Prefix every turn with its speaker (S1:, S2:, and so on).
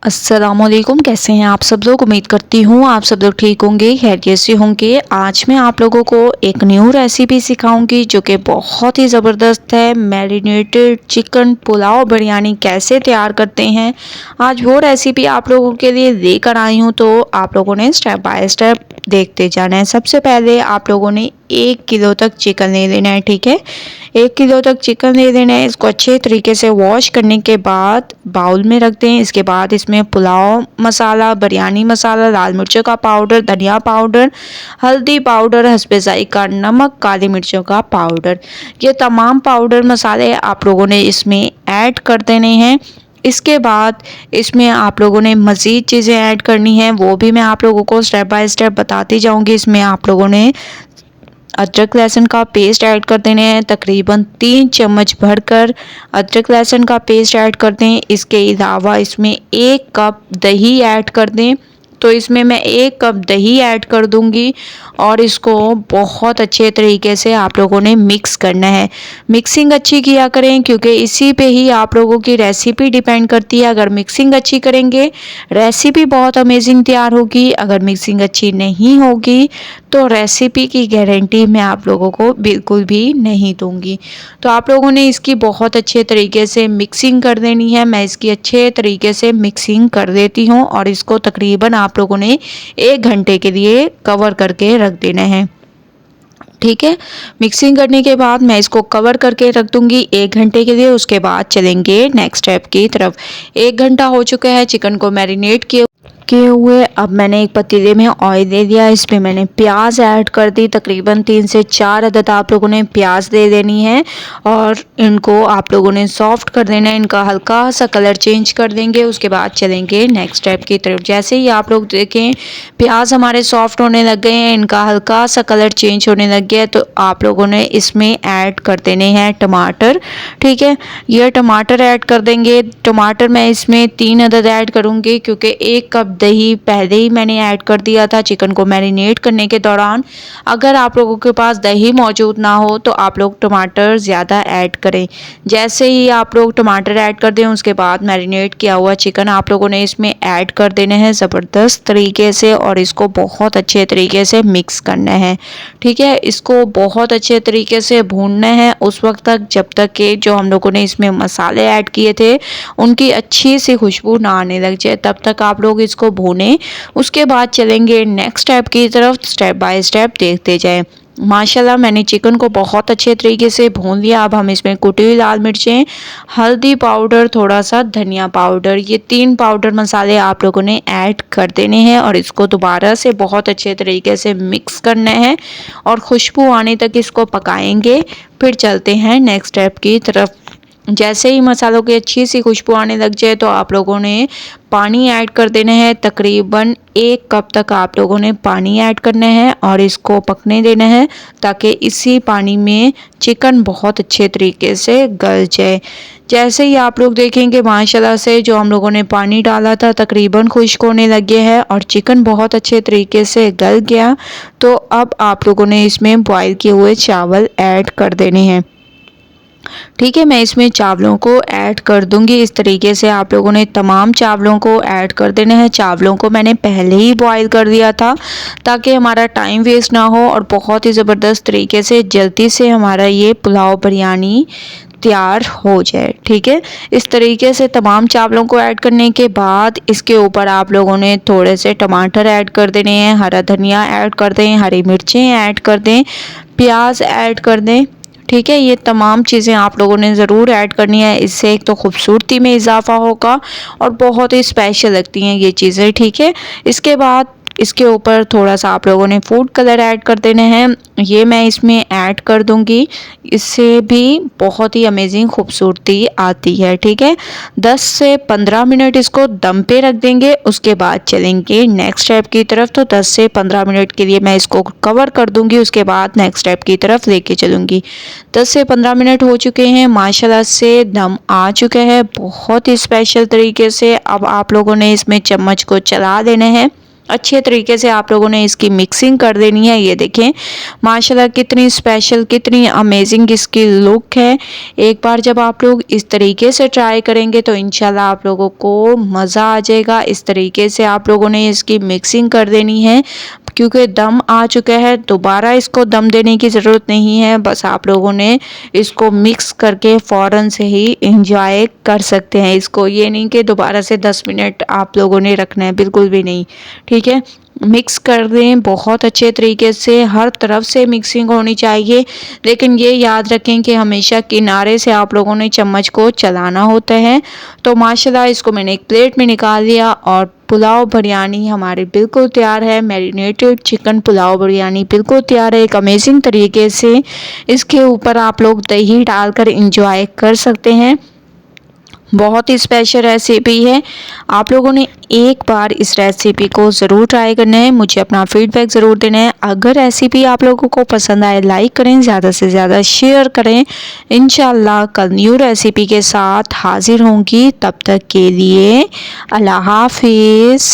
S1: अस्सलामुअलैकुम, कैसे हैं आप सब लोग। उम्मीद करती हूँ आप सब लोग ठीक होंगे, खैरियत से होंगे। आज मैं आप लोगों को एक न्यू रेसिपी सिखाऊंगी जो कि बहुत ही ज़बरदस्त है। मैरिनेटेड चिकन पुलाव बिरयानी कैसे तैयार करते हैं, आज वो रेसिपी आप लोगों के लिए लेकर आई हूँ। तो आप लोगों ने स्टेप बाय स्टेप देखते जाना है। सबसे पहले आप लोगों ने 1 किलो तक चिकन ले लेना है, ठीक है। 1 किलो तक चिकन ले लेना है। इसको अच्छे तरीके से वॉश करने के बाद बाउल में रख दें। इसके बाद इसमें पुलाव मसाला, बिरयानी मसाला, लाल मिर्चों का पाउडर, धनिया पाउडर, हल्दी पाउडर, हस्बे जायका नमक, काली मिर्चों का पाउडर, ये तमाम पाउडर मसाले आप लोगों ने इसमें ऐड कर देने हैं। इसके बाद इसमें आप लोगों ने मज़ीद चीज़ें ऐड करनी है, वो भी मैं आप लोगों को स्टेप बाय स्टेप बताती जाऊंगी। इसमें आप लोगों ने अदरक लहसुन का पेस्ट ऐड कर देने हैं, तकरीबन 3 चम्मच भरकर अदरक लहसुन का पेस्ट ऐड कर दें। इसके अलावा इसमें 1 कप दही ऐड कर दें। तो इसमें मैं 1 कप दही ऐड कर दूंगी और इसको बहुत अच्छे तरीके से आप लोगों ने मिक्स करना है। मिक्सिंग अच्छी किया करें क्योंकि इसी पे ही आप लोगों की रेसिपी डिपेंड करती है। अगर मिक्सिंग अच्छी करेंगे रेसिपी बहुत अमेजिंग तैयार होगी, अगर मिक्सिंग अच्छी नहीं होगी तो रेसिपी की गारंटी मैं आप लोगों को बिल्कुल भी नहीं दूंगी। तो आप लोगों ने इसकी बहुत अच्छे तरीके से मिक्सिंग कर देनी है। मैं इसकी अच्छे तरीके से मिक्सिंग कर देती हूँ और इसको तकरीबन आप लोगों ने 1 घंटे के लिए कवर करके रख देना है, ठीक है। मिक्सिंग करने के बाद मैं इसको कवर करके रख दूंगी 1 घंटे के लिए। उसके बाद चलेंगे नेक्स्ट स्टेप की तरफ। 1 घंटा हो चुका है चिकन को मैरिनेट किए हुए। अब मैंने एक पतीले में ऑयल ले लिया, इसमें मैंने प्याज ऐड कर दी। तकरीबन 3 से 4 अदद आप लोगों ने प्याज दे देनी है और इनको आप लोगों ने सॉफ्ट कर देना है। इनका हल्का सा कलर चेंज कर देंगे। उसके बाद चलेंगे नेक्स्ट स्टेप की तरफ। जैसे ही आप लोग देखें प्याज हमारे सॉफ्ट होने लग गए हैं, इनका हल्का सा कलर चेंज होने लग गया है, तो आप लोगों ने इसमें ऐड कर देने हैं टमाटर, ठीक है। ये टमाटर ऐड कर देंगे। टमाटर मैं इसमें 3 अदद ऐड करूँगी क्योंकि 1 कप दही पहले ही मैंने ऐड कर दिया था चिकन को मैरिनेट करने के दौरान। अगर आप लोगों के पास दही मौजूद ना हो तो आप लोग टमाटर ज़्यादा ऐड करें। जैसे ही आप लोग टमाटर ऐड कर दें उसके बाद मैरिनेट किया हुआ चिकन आप लोगों ने इसमें ऐड कर देने हैं ज़बरदस्त तरीके से और इसको बहुत अच्छे तरीके से मिक्स करना है, ठीक है। इसको बहुत अच्छे तरीके से भूनना है उस वक्त तक जब तक कि जो हम लोगों ने इसमें मसाले ऐड किए थे उनकी अच्छी सी खुशबू ना आने लग जाए, तब तक आप लोग इसको भूनें। उसके बाद चलेंगे नेक्स्ट स्टेप की तरफ, स्टेप बाय स्टेप देखते जाएं। माशाल्लाह मैंने चिकन को बहुत अच्छे तरीके से भून लिया। अब हम इसमें कुटी हुई लाल मिर्चें, हल्दी पाउडर, थोड़ा सा धनिया पाउडर, ये 3 पाउडर मसाले आप लोगों ने ऐड कर देने हैं और इसको दोबारा से बहुत अच्छे तरीके से मिक्स करना है और खुशबू आने तक इसको पकाएंगे। फिर चलते हैं नेक्स्ट स्टेप की तरफ। जैसे ही मसालों की अच्छी सी खुशबू आने लग जाए तो आप लोगों ने पानी ऐड कर देना है। तकरीबन 1 कप तक आप लोगों ने पानी ऐड करना है और इसको पकने देना है ताकि इसी पानी में चिकन बहुत अच्छे तरीके से गल जाए। जैसे ही आप लोग देखेंगे माशाल्लाह से जो हम लोगों ने पानी डाला था तकरीबन खुश्क होने लगे है और चिकन बहुत अच्छे तरीके से गल गया। तो अब आप लोगों ने इसमें बॉयल किए हुए चावल ऐड कर देने हैं, ठीक है। मैं इसमें चावलों को ऐड कर दूंगी। इस तरीके से आप लोगों ने तमाम चावलों को ऐड कर देना है। चावलों को मैंने पहले ही बॉईल कर दिया था ताकि हमारा टाइम वेस्ट ना हो और बहुत ही ज़बरदस्त तरीके से जल्दी से हमारा ये पुलाव बिरयानी तैयार हो जाए, ठीक है। इस तरीके से तमाम चावलों को ऐड करने के बाद इसके ऊपर आप लोगों ने थोड़े से टमाटर ऐड कर देने हैं, हरा धनिया ऐड कर दें, हरी मिर्चें ऐड कर दें, प्याज ऐड कर दें, ठीक है। ये तमाम चीज़ें आप लोगों ने ज़रूर ऐड करनी है। इससे एक तो खूबसूरती में इजाफा होगा और बहुत ही स्पेशल लगती हैं ये चीज़ें, ठीक है। इसके बाद इसके ऊपर थोड़ा सा आप लोगों ने फूड कलर ऐड कर देने हैं, ये मैं इसमें ऐड कर दूंगी। इससे भी बहुत ही अमेजिंग खूबसूरती आती है, ठीक है। 10 से 15 मिनट इसको दम पे रख देंगे। उसके बाद चलेंगे नेक्स्ट स्टेप की तरफ। तो 10 से 15 मिनट के लिए मैं इसको कवर कर दूंगी। उसके बाद नेक्स्ट स्टेप की तरफ लेके चलूँगी। 10 से 15 मिनट हो चुके हैं, माशाल्लाह से दम आ चुका है बहुत ही स्पेशल तरीके से। अब आप लोगों ने इसमें चम्मच को चला देना है अच्छे तरीके से आप लोगों ने इसकी मिक्सिंग कर देनी है। ये देखें माशाल्लाह कितनी स्पेशल, कितनी अमेजिंग इसकी लुक है। एक बार जब आप लोग इस तरीके से ट्राई करेंगे तो इंशाल्लाह आप लोगों को मज़ा आ जाएगा। इस तरीके से आप लोगों ने इसकी मिक्सिंग कर देनी है, क्योंकि दम आ चुका है, दोबारा इसको दम देने की ज़रूरत नहीं है। बस आप लोगों ने इसको मिक्स करके फ़ौरन से ही इंजॉय कर सकते हैं इसको। ये नहीं कि दोबारा से 10 मिनट आप लोगों ने रखना है, बिल्कुल भी नहीं। ठीक है, मिक्स कर दें बहुत अच्छे तरीके से, हर तरफ से मिक्सिंग होनी चाहिए। लेकिन ये याद रखें कि हमेशा किनारे से आप लोगों ने चम्मच को चलाना होता है। तो माशाल्लाह इसको मैंने एक प्लेट में निकाल लिया और पुलाव बिरयानी हमारी बिल्कुल तैयार है। मैरिनेटेड चिकन पुलाव बिरयानी बिल्कुल तैयार है एक अमेजिंग तरीके से। इसके ऊपर आप लोग दही डालकर इंजॉय कर सकते हैं। बहुत ही स्पेशल रेसिपी है, आप लोगों ने एक बार इस रेसिपी को ज़रूर ट्राई करना है। मुझे अपना फीडबैक ज़रूर देना है। अगर रेसिपी आप लोगों को पसंद आए लाइक करें, ज़्यादा से ज़्यादा शेयर करें। इंशाल्लाह कल न्यू रेसिपी के साथ हाजिर होंगी, तब तक के लिए अल्लाह हाफिज़।